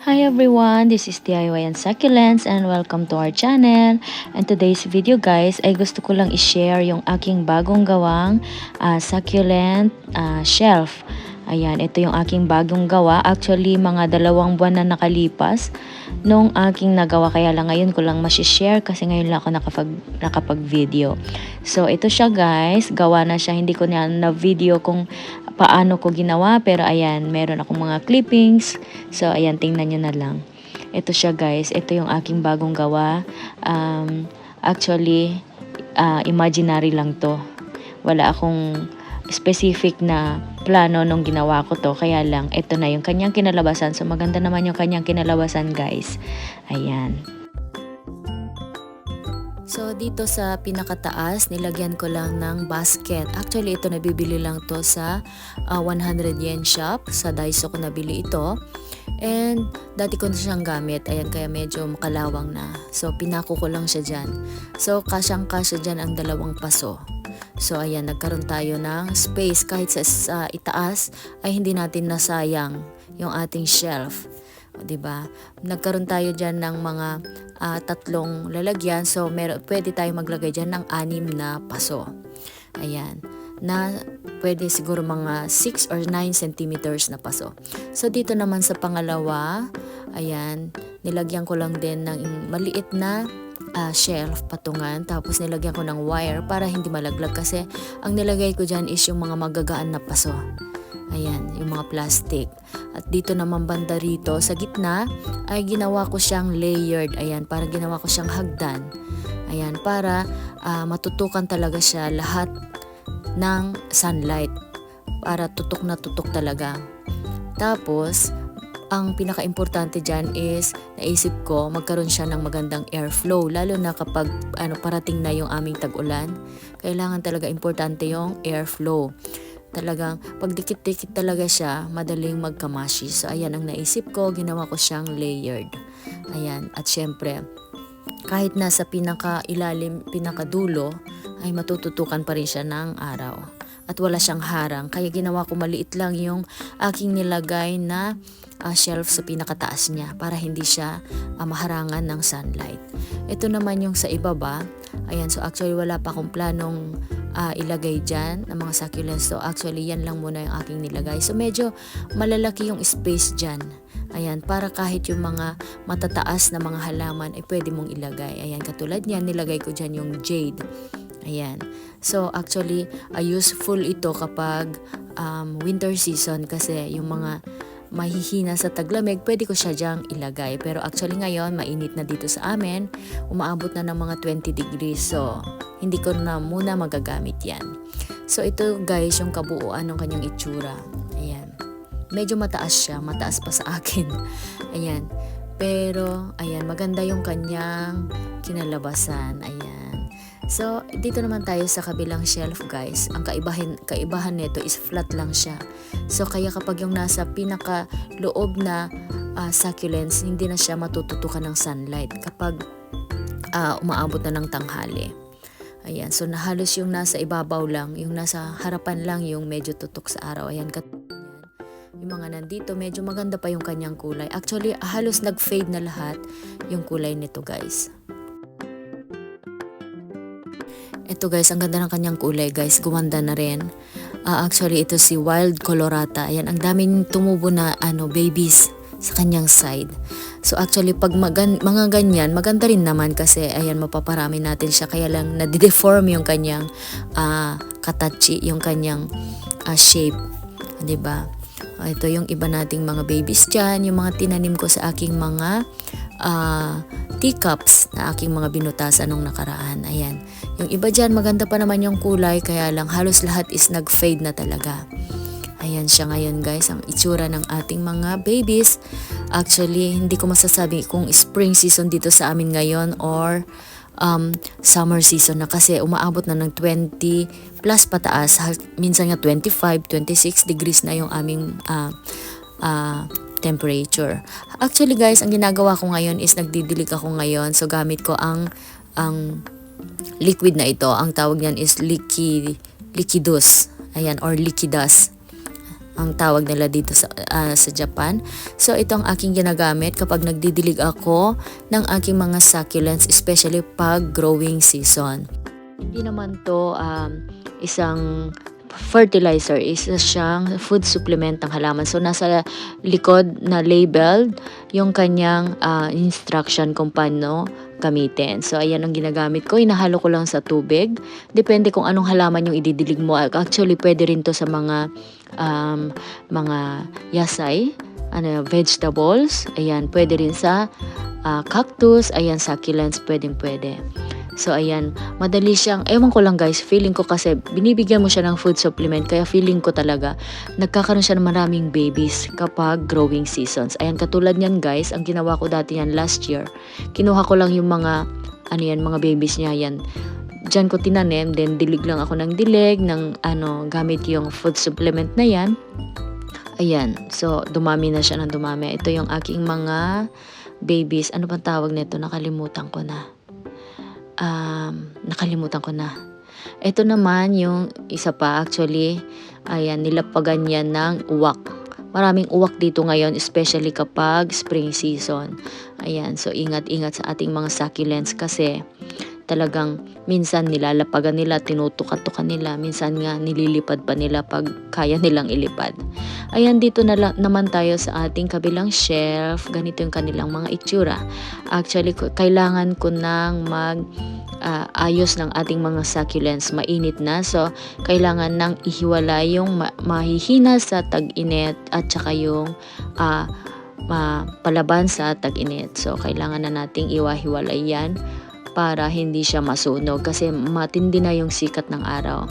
Hi everyone, this is DIY and Succulents and welcome to our channel. And today's video guys ay gusto ko lang i-share yung aking bagong gawang succulent shelf. Ayan, ito yung aking bagong gawa. Actually, mga 2 buwan na nakalipas nung aking nagawa. Kaya lang ngayon ko lang masishare kasi ngayon lang ako nakapag-video. So, ito siya guys. Gawa na siya. Hindi ko na video kung paano ko ginawa. Pero ayan, meron akong mga clippings. So, ayan, tingnan nyo na lang. Ito siya guys. Ito yung aking bagong gawa. Actually, imaginary lang to. Wala akong specific na plano nung ginawa ko to, kaya lang ito na yung kanyang kinalabasan. So maganda naman yung kanyang kinalabasan guys. Ayan. So dito sa pinakataas nilagyan ko lang ng basket. Actually ito nabibili lang to sa 100 yen shop. Sa Daiso ko nabili ito. And dati ko na siyang gamit. Ayan, kaya medyo makalawang na. So pinako ko lang siya dyan. So kasyang-kasya dyan ang 2 paso. So ayan, nagkaroon tayo ng space kahit sa itaas ay hindi natin nasayang yung ating shelf. O, diba? Nagkaroon tayo dyan ng mga 3 lalagyan. So pwede tayo maglagay dyan ng 6 na paso. Ayan. Na pwede siguro mga 6 or 9 centimeters na paso. So dito naman sa pangalawa, ayan, nilagyan ko lang din ng maliit na shelf patungan, tapos nilagyan ko ng wire para hindi malaglag kasi ang nilagay ko dyan is yung mga magagaan na paso. Ayan, yung mga plastic. At dito naman banda rito sa gitna ay ginawa ko siyang layered. Ayan, para ginawa ko siyang hagdan. Ayan, para matutukan talaga siya lahat ng sunlight. Para tutok na tutok talaga. Tapos ang pinaka-importante dyan is naisip ko magkaroon siya ng magandang airflow, lalo na kapag parating na yung aming tag-ulan. Kailangan talaga importante yung airflow. Talagang pag dikit-dikit talaga siya, madaling magkamashi. So ayan ang naisip ko, ginawa ko siyang layered. Ayan, at syempre kahit nasa pinaka-ilalim, pinaka-dulo ay matututukan pa rin siya ng araw. At wala siyang harang, kaya ginawa ko maliit lang yung aking nilagay na shelf sa pinakataas niya para hindi siya maharangan ng sunlight. Ito naman yung sa ibaba. Ayan, so actually wala pa akong planong ilagay dyan ng mga succulents. So actually yan lang muna yung aking nilagay. So medyo malalaki yung space dyan. Ayan, para kahit yung mga matataas na mga halaman ay pwede mong ilagay. Ayan, katulad niyan, nilagay ko dyan yung jade. Ayan. So actually useful ito kapag winter season kasi yung mga mahihina sa taglamig, pwede ko siya dyang ilagay. Pero actually ngayon, mainit na dito sa amin. Umaabot na ng mga 20 degrees. So, hindi ko na muna magagamit yan. So, ito guys, yung kabuuan ng kanyang itsura. Ayan. Medyo mataas siya. Mataas pa sa akin. Ayan. Pero, ayan, maganda yung kanyang kinalabasan. Ayan. So, dito naman tayo sa kabilang shelf guys. Ang kaibahan nito is flat lang siya. So, kaya kapag yung nasa pinaka-loob na succulents, hindi na siya matututukan ng sunlight kapag umaabot na ng tanghali. Ayan, so halos yung nasa ibabaw lang, yung nasa harapan lang yung medyo tutok sa araw. Ayan, yung mga nandito, medyo maganda pa yung kanyang kulay. Actually, halos nag-fade na lahat yung kulay nito guys. Ito guys, ang ganda ng kanyang kulay guys. Gumanda na rin. Actually, ito si Wild Colorata. Ayan, ang daming tumubo na babies sa kanyang side. So actually, pag mga ganyan, maganda rin naman kasi ayan, mapaparami natin siya. Kaya lang, nadideform yung kanyang katachi, yung kanyang shape. Diba? Ito yung iba nating mga babies dyan. Yung mga tinanim ko sa aking mga teacups na aking mga binutasan nung nakaraan. Ayan. Yung iba dyan, maganda pa naman yung kulay, kaya lang halos lahat is nag-fade na talaga. Ayan siya ngayon guys, ang itsura ng ating mga babies. Actually, hindi ko masasabi kung spring season dito sa amin ngayon or summer season na kasi umaabot na ng 20 plus pataas. Minsan nga 25, 26 degrees na yung aming temperature. Actually guys, ang ginagawa ko ngayon is nagdidilig ako ngayon. So gamit ko ang liquid na ito. Ang tawag niyan is liquidus. Ayan, or liquidas. ang tawag nila dito sa Japan. So ito ang aking ginagamit kapag nagdidilig ako ng aking mga succulents, especially pag growing season. Hindi naman to isang fertilizer, isa siyang food supplement ng halaman. So nasa likod na labeled yung kanyang instruction kung paano gamitin. So ayan ang ginagamit ko, inahalo ko lang sa tubig. Depende kung anong halaman yung ididilig mo. Actually pwede rin to sa mga yasay, vegetables. Ayan, pwede rin sa cactus, ayan, succulents, pwede. So ayan, madali siyang, ewan ko lang guys, feeling ko kasi binibigyan mo siya ng food supplement, kaya feeling ko talaga nagkakaroon siya ng maraming babies kapag growing seasons. Ayan, katulad niyan guys, ang ginawa ko dati yan last year, kinuha ko lang yung mga mga babies niya yan. Diyan ko tinanim, then dilig lang ako ng dilig gamit yung food supplement na yan. Ayan, so dumami na siya ng dumami. Ito yung aking mga babies. Ano bang tawag nito? Nakalimutan ko na. Ito naman yung isa pa, actually, ayan, nilapagan yan ng uwak. Maraming uwak dito ngayon, especially kapag spring season. Ayan, so ingat-ingat sa ating mga succulents kasi talagang minsan nilalapagan nila, tinutukan-tukan nila, minsan nga nililipad pa nila pag kaya nilang ilipad. Ayan, dito naman tayo sa ating kabilang shelf. Ganito yung kanilang mga itsura. Actually, kailangan ko nang ayos ng ating mga succulents. Mainit na, so kailangan nang ihiwala yung mahihina sa tag-init at saka yung palaban sa tag-init. So kailangan na nating iwahiwalay yan para hindi siya masunog kasi matindi na yung sikat ng araw.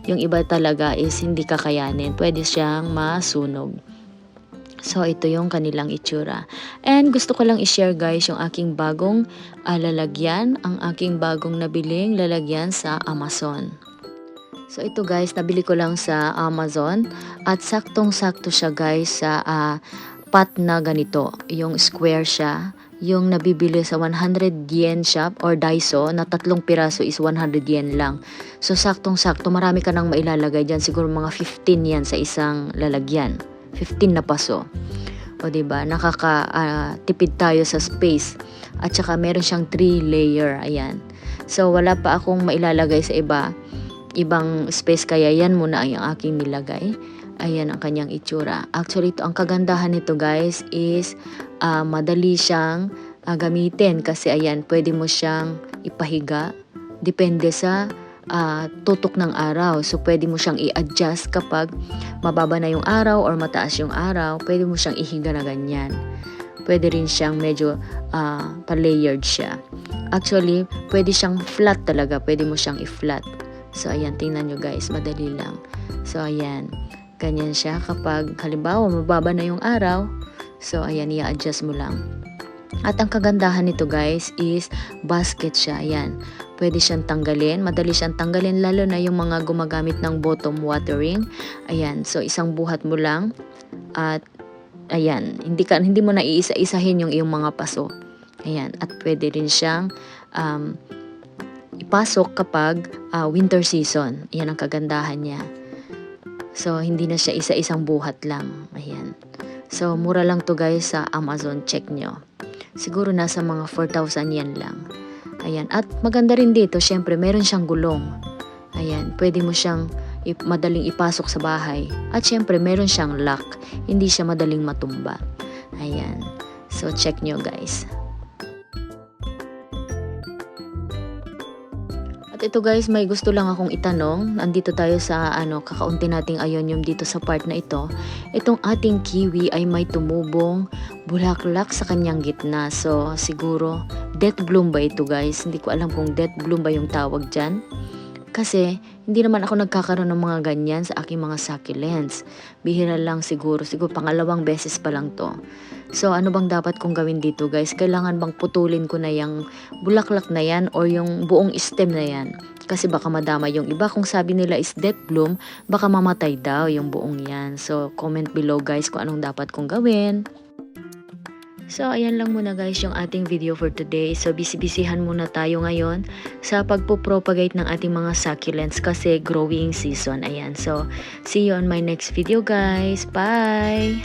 Yung iba talaga is hindi kakayanin, pwede siyang masunog. So ito yung kanilang itsura. And gusto ko lang i-share guys yung aking bagong lalagyan, ang aking bagong nabiling lalagyan sa Amazon. So ito guys, nabili ko lang sa Amazon at saktong-sakto siya guys sa pot na ganito, yung square siya. Yung nabibili sa 100 yen shop or Daiso na 3 piraso is 100 yen lang. So saktong-sakto, marami ka nang mailalagay dyan. Siguro mga 15 yan sa isang lalagyan. 15 na paso. O diba, nakakatipid tayo sa space. At saka meron siyang 3 layer. Ayan. So wala pa akong mailalagay sa ibang space, kaya yan muna ang aking nilagay. Ayan ang kanyang itsura. Actually, ito ang kagandahan nito guys is madali siyang gamitin kasi ayan, pwede mo siyang ipahiga. Depende sa tutok ng araw. So, pwede mo siyang i-adjust kapag mababa na yung araw or mataas yung araw. Pwede mo siyang ihiga na ganyan. Pwede rin siyang medyo pa-layered siya. Actually, pwede siyang flat talaga. Pwede mo siyang i-flat. So, ayan, tingnan nyo guys. Madali lang. So, ayan. Ganyan siya kapag halimbawa mababa na yung araw. So ayan, i-adjust mo lang. At ang kagandahan nito guys is basket siya. Ayan, pwede siyang tanggalin. Madali siyang tanggalin lalo na yung mga gumagamit ng bottom watering. Ayan, so isang buhat mo lang. At ayan, hindi mo na iisa-isahin yung iyong mga paso. Ayan, at pwede rin siyang ipasok kapag winter season. Ayan ang kagandahan niya. So, hindi na siya isa-isang buhat lang. Ayan. So, mura lang to guys sa Amazon. Check nyo. Siguro nasa mga 4,000 yen lang. Ayan. At maganda rin dito, syempre, meron siyang gulong. Ayan. Pwede mo siyang madaling ipasok sa bahay. At syempre, meron siyang lock. Hindi siya madaling matumba. Ayan. So, check nyo guys. Ito guys, may gusto lang akong itanong. Andito tayo sa kakaunti nating ionium dito sa part na ito. Itong ating kiwi ay may tumubong bulaklak sa kanyang gitna. So siguro death bloom ba ito guys? Hindi ko alam kung death bloom ba yung tawag dyan. Kasi hindi naman ako nagkakaroon ng mga ganyan sa aking mga succulents. Bihira lang siguro pangalawang beses pa lang to. So ano bang dapat kong gawin dito guys? Kailangan bang putulin ko na yung bulaklak na yan or yung buong stem na yan? Kasi baka madama yung iba. Kung sabi nila is death bloom, baka mamatay daw yung buong yan. So comment below guys kung anong dapat kong gawin. So, ayan lang muna guys yung ating video for today. So, busy-busyhan muna tayo ngayon sa pagpo-propagate ng ating mga succulents kasi growing season. Ayan. So, see you on my next video guys. Bye!